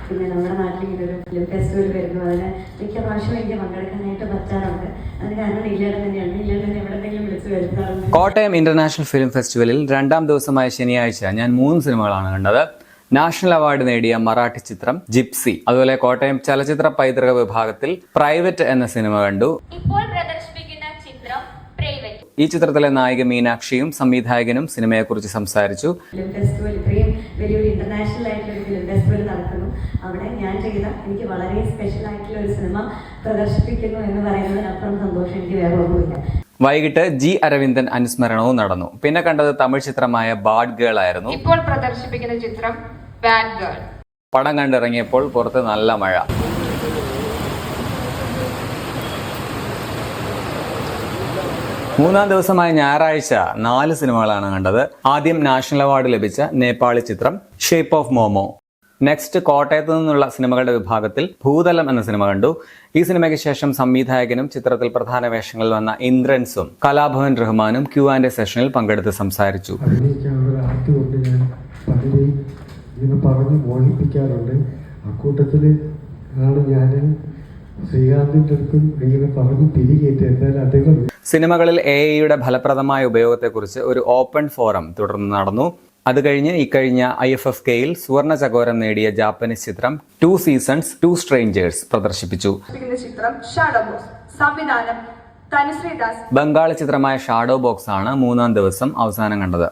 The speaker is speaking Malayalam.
പിന്നെ നമ്മുടെ നാട്ടിൽ ഇതൊരു ഫിലിം ഫെസ്റ്റിവൽ വരുന്നു, അതിന് മിക്ക പ്രാവശ്യവും എനിക്ക് പങ്കെടുക്കാനായിട്ട് പറ്റാറുണ്ട്. അതിന് കാരണം ഇല്ലേടെ തന്നെയാണ്. ഇല്ലേടെ എവിടെയെങ്കിലും വിളിച്ചു വരുത്താറുണ്ട്. കോട്ടയം ഇന്റർനാഷണൽ ഫിലിം ഫെസ്റ്റിവലിൽ 2ാം ദിവസമായ ശനിയാഴ്ച ഞാൻ 3 സിനിമകളാണ് കണ്ടത്. നാഷണൽ അവാർഡ് നേടിയ മറാഠി ചിത്രം ജിപ്സി, അതുപോലെ കോട്ടയം ചലച്ചിത്ര പൈതൃക വിഭാഗത്തിൽ പ്രൈവറ്റ് എന്ന സിനിമ കണ്ടു. ഇപ്പോൾ പ്രദർശിപ്പിക്കുന്ന ചിത്രം പ്രൈവറ്റ്. ഈ ചിത്രത്തിലെ നായിക മീനാക്ഷിയും സംവിധായകനും സിനിമയെക്കുറിച്ച് സംസാരിച്ചു. ഫിലിം ഫെസ്റ്റിവൽ, ഇത്രയും വലിയൊരു ഇന്റർനാഷണൽ ആയിട്ടുള്ള ഫിലിം ഫെസ്റ്റിവൽ നടത്തുന്നു. അവിടെ ഞാൻ ചെയ്ത എനിക്ക് വളരെ സ്പെഷ്യൽ ആയിട്ടുള്ള ഒരു സിനിമ പ്രദർശിപ്പിക്കുന്നു എന്ന് പറയുന്നതിനപ്പുറം സന്തോഷം എനിക്ക് വേറെ ഒന്നുമില്ല. വൈകിട്ട് ജി അരവിന്ദൻ അനുസ്മരണവും നടന്നു. പിന്നെ കണ്ടത് തമിഴ് ചിത്രമായ ബാഡ് ഗേൾ ആയിരുന്നു. ഇപ്പോൾ പ്രദർശിപ്പിക്കുന്ന ചിത്രം ബാഡ് ഗേൾ. പടം കണ്ടിറങ്ങിയപ്പോൾ പുറത്ത് നല്ല മഴ. മൂന്നാം ദിവസമായ ഞായറാഴ്ച 4 സിനിമകളാണ് കണ്ടത്. ആദ്യം നാഷണൽ അവാർഡ് ലഭിച്ച നേപ്പാളി ചിത്രം ഷേപ്പ് ഓഫ് മോമോ. നെക്സ്റ്റ് കോട്ടയത്ത് നിന്നുള്ള സിനിമകളുടെ വിഭാഗത്തിൽ ഭൂതലം എന്ന സിനിമ കണ്ടു. ഈ സിനിമയ്ക്ക് ശേഷം സംവിധായകനും ചിത്രത്തിൽ പ്രധാന വേഷങ്ങളിൽ വന്ന ഇന്ദ്രൻസും കലാഭവൻ റഹ്മാനും Q&A സെഷനിൽ പങ്കെടുത്ത് സംസാരിച്ചു. പറഞ്ഞു മോഹിപ്പിക്കാറുണ്ട്. അക്കൂട്ടത്തിൽ ആണ് ഞാൻ ശ്രീകാന്തിൻ്റെ അടുത്തും ഇങ്ങനെ പറഞ്ഞു തിരികേറ്റ്. എന്തായാലും അദ്ദേഹം സിനിമകളിൽ AI-യുടെ ഫലപ്രദമായ ഉപയോഗത്തെക്കുറിച്ച് ഒരു ഓപ്പൺ ഫോറം തുടർന്ന് നടന്നു. അത് കഴിഞ്ഞ് ഇക്കഴിഞ്ഞ IFFKയിൽ സുവർണ ചകോരം നേടിയ ജാപ്പനീസ് ചിത്രം 2 സീസൺസ് 2 സ്ട്രേഞ്ചേഴ്സ് പ്രദർശിപ്പിച്ചു. ബംഗാളി ചിത്രമായ ഷാഡോ ബോക്സ് ആണ് 3ാം ദിവസം അവസാനം കണ്ടത്.